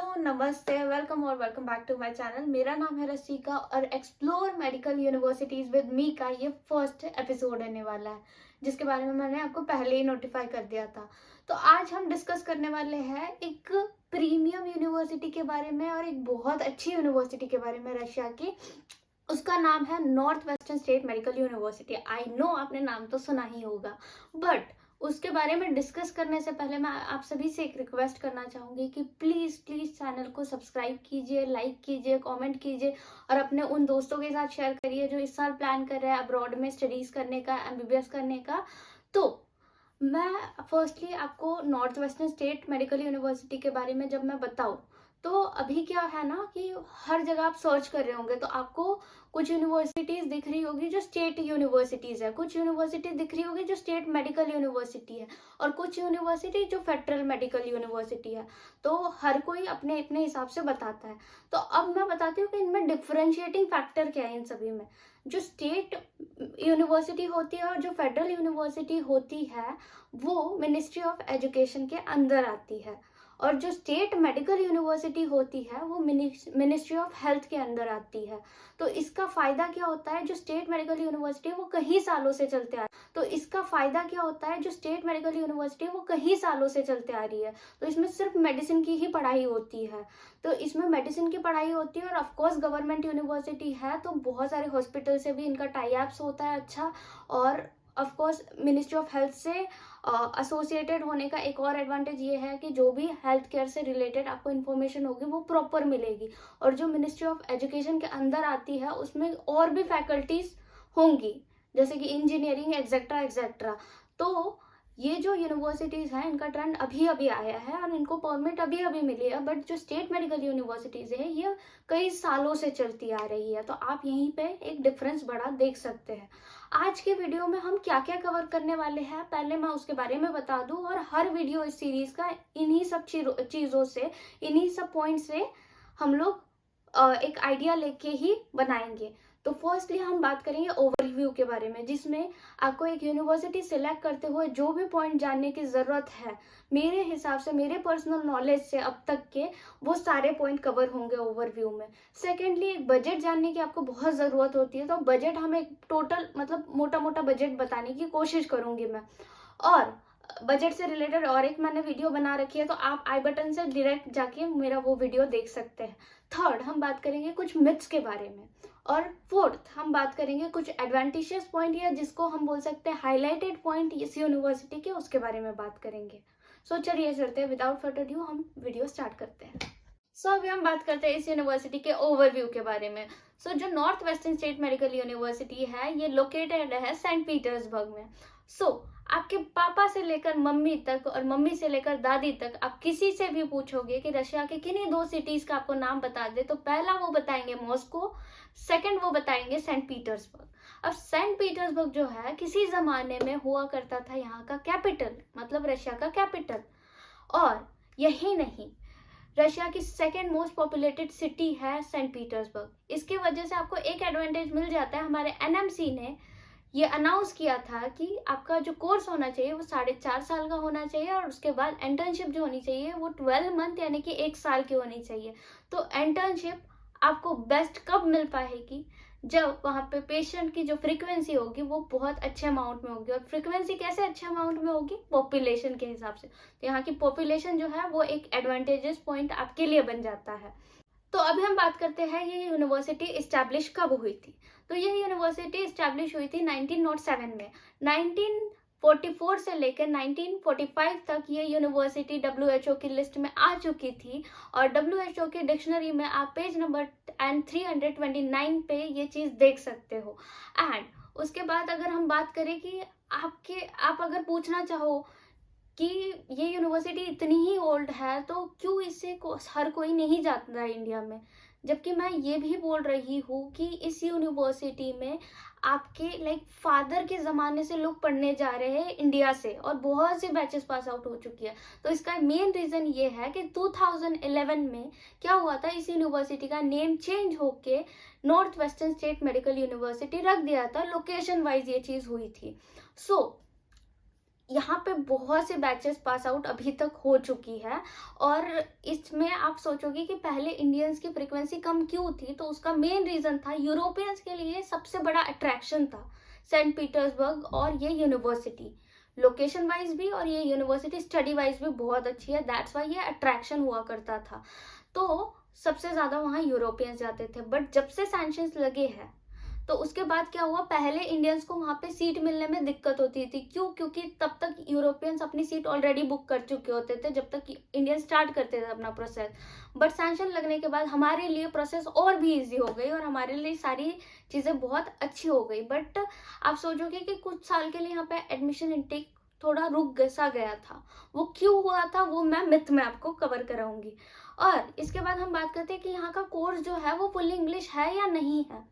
नमस्ते, वेलकम और welcome back to my channel. मेरा नाम है रसिका और explore medical universities with me का ये फर्स्ट एपिसोड आने वाला है, जिसके बारे में मैंने आपको पहले ही नोटिफाई कर दिया था। तो आज हम डिस्कस करने वाले हैं एक प्रीमियम यूनिवर्सिटी के बारे में और एक बहुत अच्छी यूनिवर्सिटी के बारे में, रशिया की। उसका नाम है north western state medical university. I know आपने नाम तो सुना ही होगा, बट उसके बारे में डिस्कस करने से पहले मैं आप सभी से एक रिक्वेस्ट करना चाहूंगी कि प्लीज प्लीज चैनल को सब्सक्राइब कीजिए, लाइक कीजिए, कमेंट कीजिए और अपने उन दोस्तों के साथ शेयर करिए जो इस साल प्लान कर रहे हैं अब्रॉड में स्टडीज करने का, एमबीबीएस करने का। तो मैं फर्स्टली आपको north western state medical university के बारे में जब मैं बताऊं, तो अभी क्या है ना कि हर जगह आप सर्च कर रहे होंगे तो आपको कुछ यूनिवर्सिटीज दिख रही होगी जो स्टेट यूनिवर्सिटीज है, कुछ यूनिवर्सिटी दिख रही होगी जो स्टेट मेडिकल यूनिवर्सिटी है और कुछ यूनिवर्सिटी जो फेडरल मेडिकल यूनिवर्सिटी है। तो हर कोई अपने अपने हिसाब से बताता है। तो अब मैं बताती हूँ कि इनमें डिफरेंशिएटिंग फैक्टर क्या है। इन सभी में जो स्टेट यूनिवर्सिटी होती है और जो फेडरल यूनिवर्सिटी होती है वो मिनिस्ट्री ऑफ एजुकेशन के अंदर आती है, और जो स्टेट मेडिकल यूनिवर्सिटी होती है वो मिनिस्ट्री ऑफ हेल्थ के अंदर आती है। तो इसका फायदा क्या होता है, जो स्टेट मेडिकल यूनिवर्सिटी है वो कई सालों से चलते आ तो इसका फायदा क्या होता है, जो स्टेट मेडिकल यूनिवर्सिटी है वो कई सालों से चलते आ रही है। तो इसमें सिर्फ मेडिसिन की ही पढ़ाई होती है। तो इसमें मेडिसिन की पढ़ाई होती है और ऑफकोर्स गवर्नमेंट यूनिवर्सिटी है तो बहुत सारे हॉस्पिटल से भी इनका टाई अप्स होता है अच्छा। और ऑफकोर्स मिनिस्ट्री ऑफ हेल्थ से एसोसिएटेड होने का एक और एडवांटेज ये है कि जो भी हेल्थ केयर से रिलेटेड आपको इन्फॉर्मेशन होगी वो प्रॉपर मिलेगी। और जो मिनिस्ट्री ऑफ एजुकेशन के अंदर आती है उसमें और भी फैकल्टीज होंगी, जैसे कि इंजीनियरिंग एक्सेट्रा एक्सेट्रा। तो ये जो यूनिवर्सिटीज हैं इनका ट्रेंड अभी अभी आया है और इनको परमिट अभी अभी मिली है, बट जो स्टेट मेडिकल यूनिवर्सिटीज है ये कई सालों से चलती आ रही है। तो आप यहीं पे एक डिफरेंस बड़ा देख सकते हैं। आज के वीडियो में हम क्या क्या कवर करने वाले हैं पहले मैं उसके बारे में बता दूं, और हर वीडियो इस सीरीज का इन्हीं सब चीजों से, इन्हीं सब पॉइंट से हम लोग एक आइडिया लेके ही बनाएंगे। तो फर्स्टली हम बात करेंगे ओवरव्यू के बारे में, जिसमें आपको एक यूनिवर्सिटी सिलेक्ट करते हुए जो भी पॉइंट जानने की जरूरत है, मेरे हिसाब से, मेरे पर्सनल नॉलेज से अब तक के वो सारे पॉइंट कवर होंगे ओवरव्यू में। सेकेंडली एक बजट जानने की आपको बहुत ज़रूरत होती है, तो बजट हम एक टोटल मतलब मोटा मोटा बजट बताने की कोशिश करूंगी मैं। और बजट से रिलेटेड और एक मैंने वीडियो बना रखी है तो आप आई बटन से डायरेक्ट जाके मेरा वो वीडियो देख सकते हैं। थर्ड हम बात करेंगे कुछ मिथ्स के बारे में, और फोर्थ हम बात करेंगे कुछ एडवांटेजेस पॉइंट या जिसको हम बोल सकते हैं हाईलाइटेड पॉइंट इस यूनिवर्सिटी के, उसके बारे में बात करेंगे। सो चलिए चलते हैं, विदाउट फर्दर ड्यू हम वीडियो स्टार्ट करते हैं। अभी हम बात करते हैं इस यूनिवर्सिटी के ओवरव्यू के बारे में। जो north western state medical university है ये लोकेटेड है सेंट पीटर्सबर्ग में। आपके पापा से लेकर मम्मी तक और मम्मी से लेकर दादी तक आप किसी से भी पूछोगे कि रशिया के किन्हीं दो सिटीज का आपको नाम बता दे, तो पहला वो बताएंगे मॉस्को, सेकंड वो बताएंगे सेंट पीटर्सबर्ग। अब सेंट पीटर्सबर्ग जो है किसी जमाने में हुआ करता था यहाँ का कैपिटल, मतलब रशिया का कैपिटल। और यही नहीं, रशिया की सेकेंड मोस्ट पॉपुलेटेड सिटी है सेंट पीटर्सबर्ग। इसकी वजह से आपको एक एडवांटेज मिल जाता है, हमारे एनएमसी ने ये अनाउंस किया था कि आपका जो कोर्स होना चाहिए वो 4.5 साल का होना चाहिए और उसके बाद इंटर्नशिप जो होनी चाहिए वो 12 मंथ यानी कि 1 साल की होनी चाहिए। तो इंटर्नशिप आपको बेस्ट कब मिल पाएगी, जब वहाँ पे पेशेंट की जो फ्रीक्वेंसी होगी वो बहुत अच्छे अमाउंट में होगी। और फ्रीक्वेंसी कैसे अच्छे अमाउंट में होगी, पॉपुलेशन के हिसाब से। तो यहाँ की पॉपुलेशन जो है वो एक एडवांटेजेस पॉइंट आपके लिए बन जाता है। तो अभी हम बात करते हैं ये यूनिवर्सिटी इस्टेब्लिश कब हुई थी। तो ये यूनिवर्सिटी इस्टेब्लिश हुई थी 1907 में। 1944 से लेकर 1945 तक ये यूनिवर्सिटी WHO की लिस्ट में आ चुकी थी, और WHO की डिक्शनरी में आप पेज नंबर 329 पे ये चीज़ देख सकते हो। एंड उसके बाद अगर हम बात करें कि आप अगर पूछना चाहो कि ये यूनिवर्सिटी इतनी ही ओल्ड है तो क्यों इसे हर कोई नहीं जानता है इंडिया में, जबकि मैं ये भी बोल रही हूँ कि इस यूनिवर्सिटी में आपके फादर के ज़माने से लोग पढ़ने जा रहे हैं इंडिया से, और बहुत से बैचेस पास आउट हो चुकी है। तो इसका मेन रीज़न ये है कि 2011 में क्या हुआ था, इस यूनिवर्सिटी का नेम चेंज होके north western state medical university रख दिया था। लोकेशन वाइज ये चीज़ हुई थी। यहाँ पे बहुत से बैचेस पास आउट अभी तक हो चुकी है। और इसमें आप सोचोगे कि पहले इंडियंस की फ्रीक्वेंसी कम क्यों थी, तो उसका मेन रीजन था यूरोपियंस के लिए सबसे बड़ा अट्रैक्शन था सेंट पीटर्सबर्ग और ये यूनिवर्सिटी, लोकेशन वाइज भी और ये यूनिवर्सिटी स्टडी वाइज भी बहुत अच्छी है, दैट्स वाई ये अट्रैक्शन हुआ करता था। तो सबसे ज्यादा वहाँ यूरोपियंस जाते थे। बट जब से सैंक्शंस लगे हैं तो उसके बाद क्या हुआ, पहले इंडियंस को वहां पे सीट मिलने में दिक्कत होती थी। क्यों? क्योंकि तब तक यूरोपियंस अपनी सीट ऑलरेडी बुक कर चुके होते थे जब तक इंडियन स्टार्ट करते थे अपना प्रोसेस। बट सैंक्शन लगने के बाद हमारे लिए प्रोसेस और भी इजी हो गई और हमारे लिए सारी चीजें बहुत अच्छी हो गई। बट आप सोचोगे कि कुछ साल के लिए यहाँ पे एडमिशन इनटेक थोड़ा रुक सा गया था। वो क्यों हुआ था वो मैं मिथ में आपको कवर कराऊंगी। और इसके बाद हम बात करते हैं कि यहाँ का कोर्स जो है वो फुल्ली इंग्लिश है या नहीं है।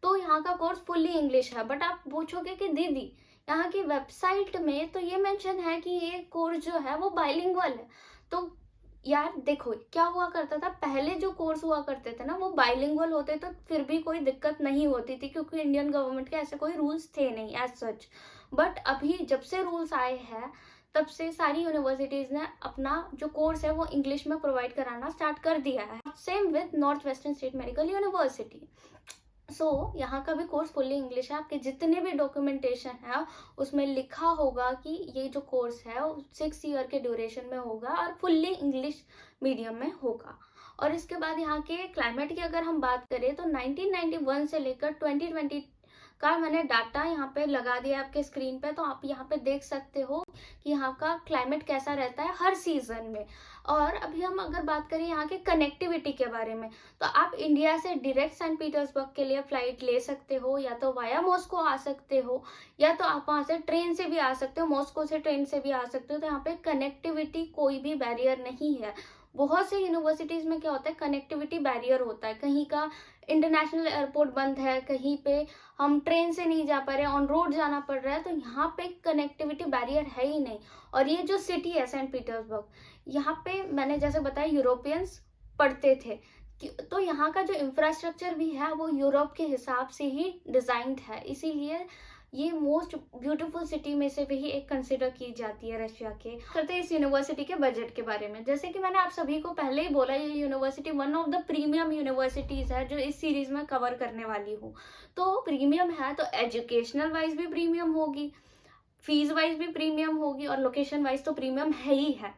तो यहाँ का कोर्स फुल्ली इंग्लिश है। बट आप पूछोगे कि दीदी यहाँ की वेबसाइट में तो ये मेंशन है कि ये कोर्स जो है वो बाइलिंगुअल है। तो यार देखो क्या हुआ करता था, पहले जो कोर्स हुआ करते थे ना वो बाइलिंगुअल होते तो फिर भी कोई दिक्कत नहीं होती थी, क्योंकि इंडियन गवर्नमेंट के ऐसे कोई रूल्स थे नहीं एज सच। बट अभी जब से रूल्स आए हैं तब से सारी यूनिवर्सिटीज ने अपना जो कोर्स है वो इंग्लिश में प्रोवाइड कराना स्टार्ट कर दिया है। Same with north western state medical university. यहाँ का भी कोर्स फुल्ली इंग्लिश है। आपके जितने भी डॉक्यूमेंटेशन है उसमें लिखा होगा कि ये जो कोर्स है वो 6 ईयर के ड्यूरेशन में होगा और फुल्ली इंग्लिश मीडियम में होगा। और इसके बाद यहाँ के क्लाइमेट की अगर हम बात करें तो 1991 से लेकर 2020 का मैंने डाटा यहाँ पे लगा दिया आपके स्क्रीन पे, तो आप यहाँ पे देख सकते हो कि यहाँ का क्लाइमेट कैसा रहता है हर सीजन में। और अभी हम अगर बात करें यहाँ के कनेक्टिविटी के बारे में, तो आप इंडिया से डायरेक्ट सेंट पीटर्सबर्ग के लिए फ्लाइट ले सकते हो, या तो वाया मॉस्को आ सकते हो, या तो आप वहाँ से ट्रेन से भी आ सकते हो, मॉस्को से ट्रेन से भी आ सकते हो। तो यहाँ पे कनेक्टिविटी कोई भी बैरियर नहीं है। बहुत से यूनिवर्सिटीज में क्या होता है, कनेक्टिविटी बैरियर होता है। कहीं का इंटरनेशनल एयरपोर्ट बंद है, कहीं पे हम ट्रेन से नहीं जा पा रहे, ऑन रोड जाना पड़ रहा है, तो यहाँ पे कनेक्टिविटी बैरियर है ही नहीं। और ये जो सिटी है सेंट पीटर्सबर्ग, यहाँ पे मैंने जैसे बताया यूरोपियंस पढ़ते थे, तो यहाँ का जो इंफ्रास्ट्रक्चर भी है वो यूरोप के हिसाब से ही डिजाइंड है, इसीलिए ये मोस्ट ब्यूटीफुल सिटी में से भी एक कंसिडर की जाती है रशिया के। करते हैं इस यूनिवर्सिटी के बजट के बारे में। जैसे कि मैंने आप सभी को पहले ही बोला, ये university one of the premium universities है जो इस सीरीज में कवर करने वाली हूँ। तो प्रीमियम है तो एजुकेशनल वाइज भी प्रीमियम होगी, फीस वाइज भी प्रीमियम होगी, और लोकेशन वाइज तो प्रीमियम है ही है।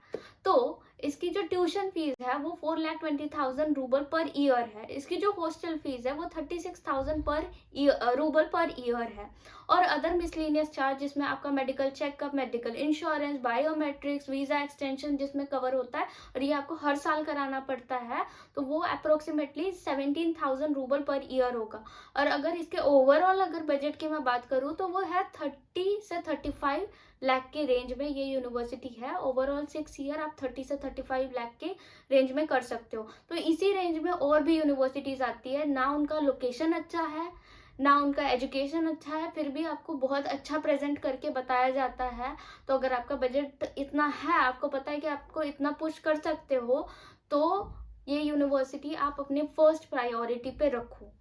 तो इसकी जो ट्यूशन फीस है वो 4,20,000 रूबल पर ईयर है। इसकी जो हॉस्टल फीस है वो 36,000 पर रूबल पर ईयर है। और अदर मिसलेनियस चार्ज जिसमें आपका medical checkup, medical insurance, biometrics, visa extension जिसमें कवर होता है, और ये आपको हर साल कराना पड़ता है, तो वो अप्रोक्सीमेटली 17,000 रूबल पर ईयर होगा। और अगर इसके ओवरऑल अगर बजट की मैं बात करूँ तो वो है 30 से 35 लाख के रेंज में ये यूनिवर्सिटी है। ओवरऑल 6 ईयर आप 30 से 35 लाख के रेंज में कर सकते हो। तो इसी रेंज में और भी यूनिवर्सिटीज आती है, ना उनका लोकेशन अच्छा है ना उनका एजुकेशन अच्छा है, फिर भी आपको बहुत अच्छा प्रेजेंट करके बताया जाता है। तो अगर आपका बजट इतना है, आपको पता है कि आपको इतना पुश कर सकते हो, तो ये यूनिवर्सिटी आप अपने फर्स्ट प्रायोरिटी पे रखो।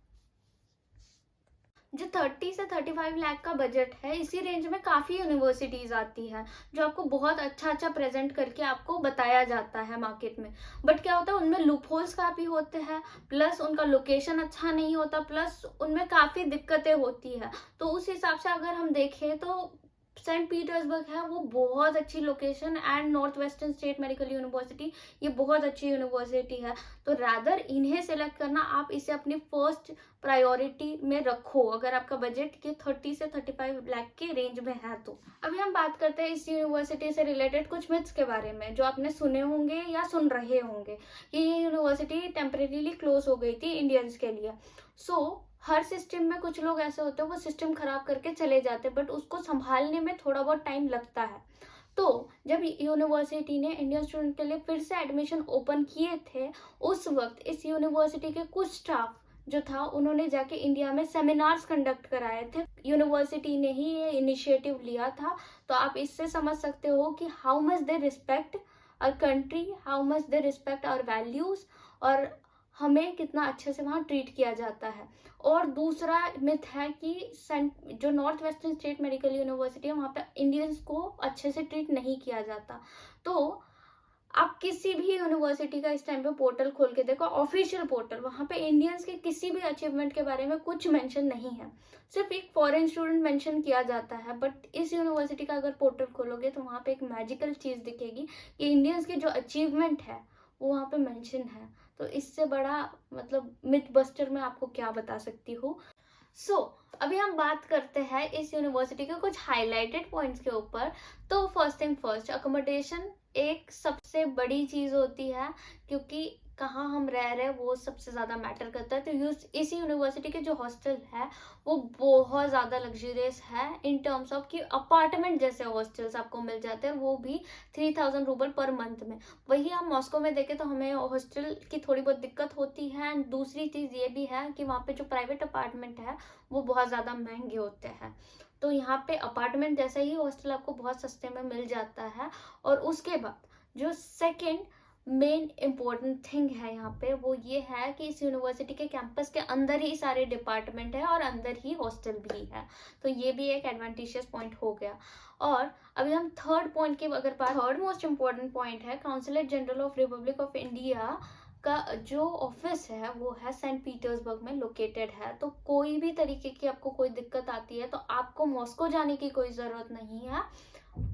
जो 30 से 35 लाख का बजट है, इसी रेंज में काफी यूनिवर्सिटीज आती है जो आपको बहुत अच्छा अच्छा प्रेजेंट करके आपको बताया जाता है मार्केट में। बट क्या होता है, उनमें लूप होल्स काफी होते हैं, प्लस उनका लोकेशन अच्छा नहीं होता, प्लस उनमें काफी दिक्कतें होती है। तो उस हिसाब से अगर हम देखें तो सेंट पीटर्सबर्ग है वो बहुत अच्छी location, and north western state medical university ये बहुत अच्छी यूनिवर्सिटी है। तो रादर इन्हें सेलेक्ट करना, आप इसे अपनी फर्स्ट प्रायोरिटी में रखो अगर आपका बजट के 30 से 35 लाख के रेंज में है। तो अभी हम बात करते हैं इस यूनिवर्सिटी से रिलेटेड कुछ मिथ्स के बारे में जो आपने सुने होंगे या सुन रहे होंगे कि ये यूनिवर्सिटी टेम्परेरीली क्लोज हो गई थी इंडियंस के लिए। हर सिस्टम में कुछ लोग ऐसे होते हैं वो सिस्टम खराब करके चले जाते हैं, बट उसको संभालने में थोड़ा बहुत टाइम लगता है। तो जब यूनिवर्सिटी ने इंडियन स्टूडेंट के लिए फिर से एडमिशन ओपन किए थे, उस वक्त इस यूनिवर्सिटी के कुछ स्टाफ जो था उन्होंने जाके इंडिया में सेमिनार्स कंडक्ट कराए थे। यूनिवर्सिटी ने ही ये इनिशिएटिव लिया था। तो आप इससे समझ सकते हो कि how much they respect our country, how much they respect our values, और हमें कितना अच्छे से वहाँ ट्रीट किया जाता है। और दूसरा मिथ है कि जो north western state medical university है वहाँ पे इंडियंस को अच्छे से ट्रीट नहीं किया जाता। तो आप किसी भी यूनिवर्सिटी का इस टाइम पे पोर्टल खोल के देखो, ऑफिशियल पोर्टल, वहाँ पे इंडियंस के किसी भी अचीवमेंट के बारे में कुछ मेंशन नहीं है, सिर्फ एक फॉरेन स्टूडेंट मेंशन किया जाता है। बट इस यूनिवर्सिटी का अगर पोर्टल खोलोगे तो वहाँ पे एक मैजिकल चीज दिखेगी कि इंडियंस के जो अचीवमेंट है वो वहाँ पे मेंशन है। तो इससे बड़ा मतलब मिथ बस्टर मैं आपको क्या बता सकती हूँ। अभी हम बात करते हैं इस यूनिवर्सिटी के कुछ हाईलाइटेड पॉइंट्स के ऊपर। तो फर्स्ट थिंग फर्स्ट, अकोमोडेशन एक सबसे बड़ी चीज होती है, क्योंकि कहाँ हम रह रहे हैं वो सबसे ज्यादा मैटर करता है। तो इस यूनिवर्सिटी के जो हॉस्टल है वो बहुत ज्यादा लग्जरियस है इन टर्म्स ऑफ कि अपार्टमेंट जैसे हॉस्टल्स आपको मिल जाते हैं, वो भी 3000 रूबल पर मंथ में। वही हम मॉस्को में देखें तो हमें हॉस्टल की थोड़ी बहुत दिक्कत होती है। एंड दूसरी चीज ये भी है कि वहाँ पे जो प्राइवेट अपार्टमेंट है वो बहुत ज्यादा महंगे होते हैं। तो यहाँ पे अपार्टमेंट जैसा ही हॉस्टल आपको बहुत सस्ते में मिल जाता है। और उसके बाद जो सेकंड मेन इम्पोर्टेंट थिंग है यहाँ पे वो ये है कि इस यूनिवर्सिटी के कैंपस के अंदर ही सारे डिपार्टमेंट है और अंदर ही हॉस्टल भी है। तो ये भी एक एडवांटेजियस पॉइंट हो गया। और अभी हम थर्ड पॉइंट की अगर बात, थर्ड मोस्ट इम्पोर्टेंट पॉइंट है consulate general of Republic of India का जो ऑफिस है वो है सेंट पीटर्सबर्ग में लोकेटेड है। तो कोई भी तरीके की आपको कोई दिक्कत आती है तो आपको मॉस्को जाने की कोई जरूरत नहीं है,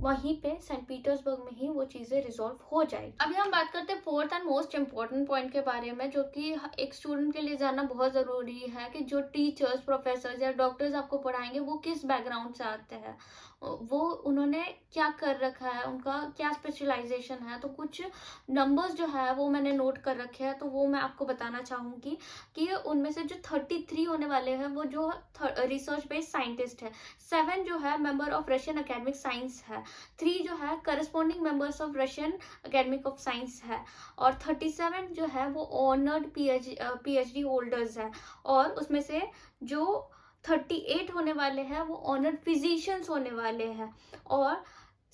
वहीं पे सेंट पीटर्सबर्ग में ही वो चीजें रिजॉल्व हो जाएगी। अभी हम बात करते हैं fourth and most important point के बारे में, जो कि एक स्टूडेंट के लिए जानना बहुत जरूरी है कि जो टीचर्स, प्रोफेसर या डॉक्टर्स आपको पढ़ाएंगे वो किस बैकग्राउंड से आते हैं, वो उन्होंने क्या कर रखा है, उनका क्या स्पेशलाइजेशन है। तो कुछ नंबर्स जो है वो मैंने नोट कर रखे हैं, तो वो मैं आपको बताना चाहूंगी कि उनमें से जो 33 होने वाले हैं वो जो रिसर्च बेस्ड साइंटिस्ट है, 7 जो है member of Russian academic science है, 3 जो है corresponding members of Russian academic of science है, और 37 जो है वो ऑनर्ड पीएचडी होल्डर्स है। और उसमें से जो 38 होने वाले हैं वो ऑनर्ड फिजिशियंस होने वाले हैं। और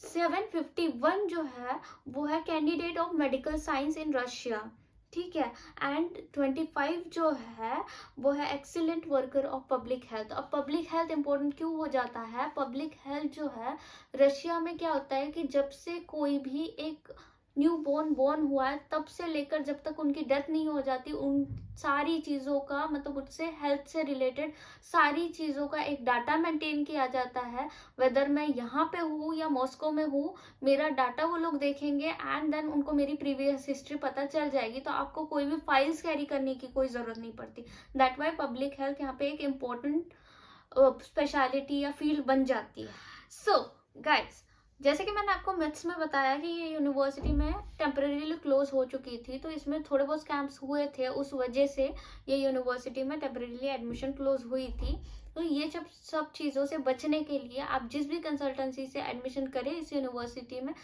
751 जो है वो है candidate of medical science in Russia, ठीक है। एंड 25 जो है वो है excellent worker of public health. अब पब्लिक हेल्थ इंपॉर्टेंट क्यों हो जाता है? पब्लिक हेल्थ जो है रशिया में क्या होता है कि जब से कोई भी एक न्यू बोर्न हुआ है तब से लेकर जब तक उनकी डेथ नहीं हो जाती, उन सारी चीजों का मतलब उससे हेल्थ से रिलेटेड सारी चीजों का एक डाटा मेंटेन किया जाता है। वेदर मैं यहाँ पे हूँ या मॉस्को में हूँ, मेरा डाटा वो लोग देखेंगे एंड देन उनको मेरी प्रीवियस हिस्ट्री पता चल जाएगी। तो आपको कोई भी फाइल्स कैरी करने की कोई जरूरत नहीं पड़ती। दैट वाई पब्लिक हेल्थ यहाँ पे एक इम्पोर्टेंट स्पेशलिटी या फील्ड बन जाती है। सो गाइस, जैसे कि मैंने आपको मिथ्स में बताया कि ये यूनिवर्सिटी में टेम्परेरीली क्लोज हो चुकी थी, तो इसमें थोड़े बहुत स्कैम्स हुए थे, उस वजह से ये यूनिवर्सिटी में टेम्परेरीली एडमिशन क्लोज हुई थी। तो ये सब चीज़ों से बचने के लिए आप जिस भी कंसल्टेंसी से एडमिशन करें इस यूनिवर्सिटी में,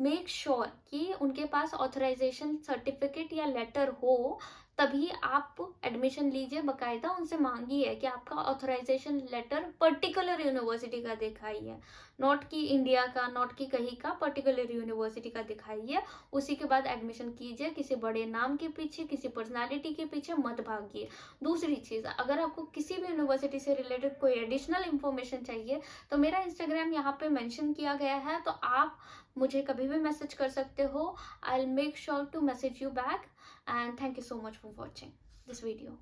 मेक श्योर कि उनके पास ऑथराइजेशन सर्टिफिकेट या लेटर हो, तभी आप एडमिशन लीजिए। बकायदा उनसे मांगिए कि आपका ऑथराइजेशन लेटर पर्टिकुलर यूनिवर्सिटी का दिखाइए, नॉट कि इंडिया का, नॉट कि कहीं का, पर्टिकुलर यूनिवर्सिटी का दिखाइए। उसी के बाद एडमिशन कीजिए। किसी बड़े नाम के पीछे, किसी पर्सनालिटी के पीछे मत भागिए। दूसरी चीज, अगर आपको किसी भी यूनिवर्सिटी से रिलेटेड कोई एडिशनल इंफॉर्मेशन चाहिए तो मेरा इंस्टाग्राम यहाँ पे मेंशन किया गया है, तो आप मुझे कभी भी मैसेज कर सकते हो। I will make sure to message you back. And thank you so much for watching this video.